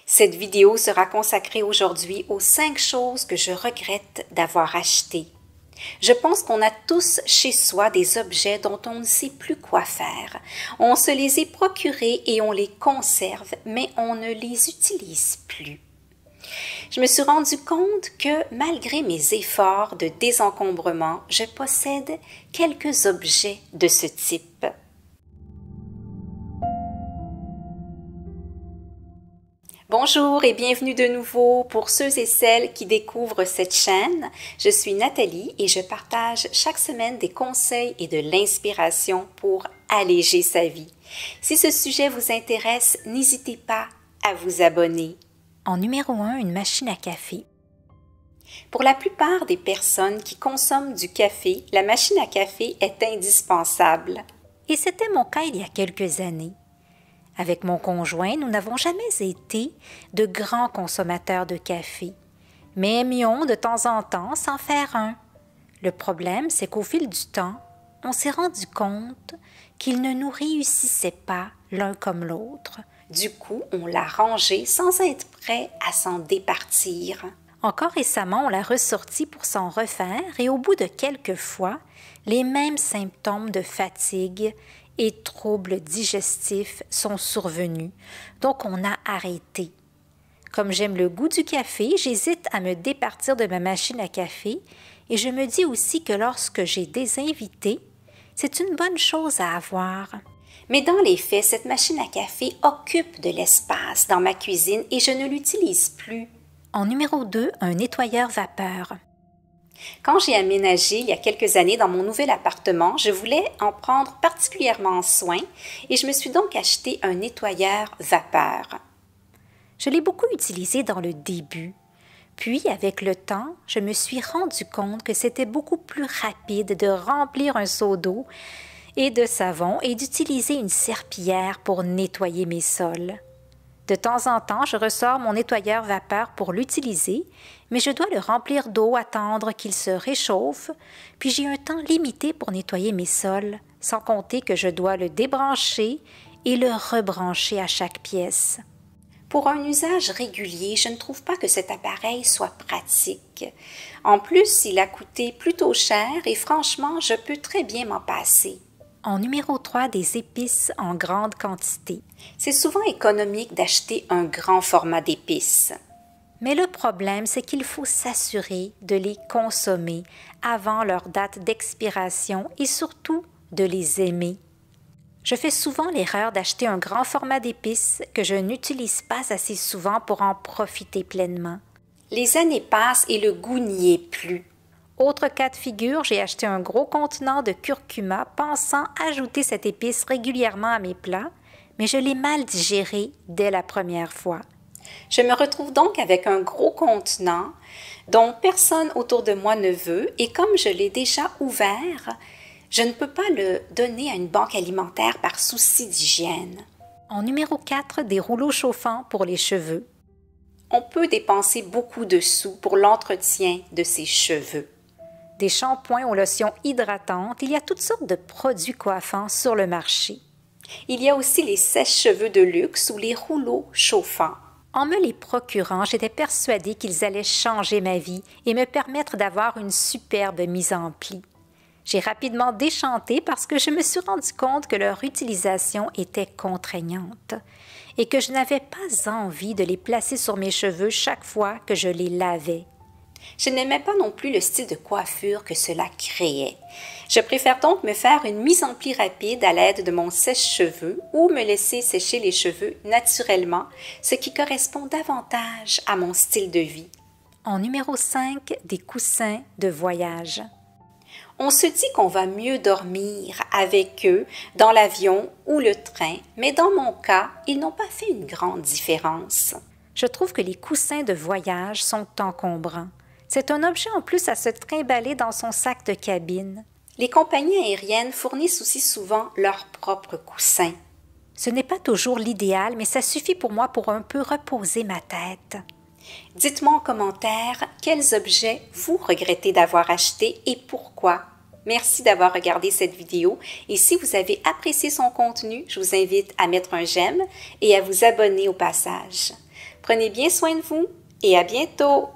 Cette vidéo sera consacrée aujourd'hui aux 5 choses que je regrette d'avoir achetées. Je pense qu'on a tous chez soi des objets dont on ne sait plus quoi faire. On se les est procurés et on les conserve, mais on ne les utilise plus. Je me suis rendu compte que malgré mes efforts de désencombrement, je possède quelques objets de ce type. Bonjour et bienvenue de nouveau pour ceux et celles qui découvrent cette chaîne. Je suis Nathalie et je partage chaque semaine des conseils et de l'inspiration pour alléger sa vie. Si ce sujet vous intéresse, n'hésitez pas à vous abonner. En numéro 1, une machine à café. Pour la plupart des personnes qui consomment du café, la machine à café est indispensable. Et c'était mon cas il y a quelques années. Avec mon conjoint, nous n'avons jamais été de grands consommateurs de café, mais aimions de temps en temps s'en faire un. Le problème, c'est qu'au fil du temps, on s'est rendu compte qu'il ne nous réussissait pas l'un comme l'autre. Du coup, on l'a rangé sans être prêt à s'en départir. Encore récemment, on l'a ressorti pour s'en refaire et au bout de quelques fois, les mêmes symptômes de fatigue et troubles digestifs sont survenus, donc on a arrêté. Comme j'aime le goût du café, j'hésite à me départir de ma machine à café et je me dis aussi que lorsque j'ai des invités, c'est une bonne chose à avoir. Mais dans les faits, cette machine à café occupe de l'espace dans ma cuisine et je ne l'utilise plus. En numéro 2, un nettoyeur vapeur. Quand j'ai aménagé il y a quelques années dans mon nouvel appartement, je voulais en prendre particulièrement soin et je me suis donc acheté un nettoyeur vapeur. Je l'ai beaucoup utilisé dans le début. Puis, avec le temps, je me suis rendu compte que c'était beaucoup plus rapide de remplir un seau d'eau et de savon et d'utiliser une serpillière pour nettoyer mes sols. De temps en temps, je ressors mon nettoyeur vapeur pour l'utiliser, mais je dois le remplir d'eau, attendre qu'il se réchauffe, puis j'ai un temps limité pour nettoyer mes sols, sans compter que je dois le débrancher et le rebrancher à chaque pièce. Pour un usage régulier, je ne trouve pas que cet appareil soit pratique. En plus, il a coûté plutôt cher et franchement, je peux très bien m'en passer. En numéro 3, des épices en grande quantité. C'est souvent économique d'acheter un grand format d'épices. Mais le problème, c'est qu'il faut s'assurer de les consommer avant leur date d'expiration et surtout de les aimer. Je fais souvent l'erreur d'acheter un grand format d'épices que je n'utilise pas assez souvent pour en profiter pleinement. Les années passent et le goût n'y est plus. Autre cas de figure, j'ai acheté un gros contenant de curcuma pensant ajouter cette épice régulièrement à mes plats, mais je l'ai mal digéré dès la première fois. Je me retrouve donc avec un gros contenant dont personne autour de moi ne veut et comme je l'ai déjà ouvert, je ne peux pas le donner à une banque alimentaire par souci d'hygiène. En numéro 4, des rouleaux chauffants pour les cheveux. On peut dépenser beaucoup de sous pour l'entretien de ses cheveux. Des shampoings aux lotions hydratantes, il y a toutes sortes de produits coiffants sur le marché. Il y a aussi les sèche-cheveux de luxe ou les rouleaux chauffants. En me les procurant, j'étais persuadée qu'ils allaient changer ma vie et me permettre d'avoir une superbe mise en pli. J'ai rapidement déchanté parce que je me suis rendu compte que leur utilisation était contraignante et que je n'avais pas envie de les placer sur mes cheveux chaque fois que je les lavais. Je n'aimais pas non plus le style de coiffure que cela créait. Je préfère donc me faire une mise en pli rapide à l'aide de mon sèche-cheveux ou me laisser sécher les cheveux naturellement, ce qui correspond davantage à mon style de vie. En numéro 5, des coussins de voyage. On se dit qu'on va mieux dormir avec eux dans l'avion ou le train, mais dans mon cas, ils n'ont pas fait une grande différence. Je trouve que les coussins de voyage sont encombrants. C'est un objet en plus à se trimballer dans son sac de cabine. Les compagnies aériennes fournissent aussi souvent leurs propres coussins. Ce n'est pas toujours l'idéal, mais ça suffit pour moi pour un peu reposer ma tête. Dites-moi en commentaire quels objets vous regrettez d'avoir achetés et pourquoi. Merci d'avoir regardé cette vidéo et si vous avez apprécié son contenu, je vous invite à mettre un j'aime et à vous abonner au passage. Prenez bien soin de vous et à bientôt!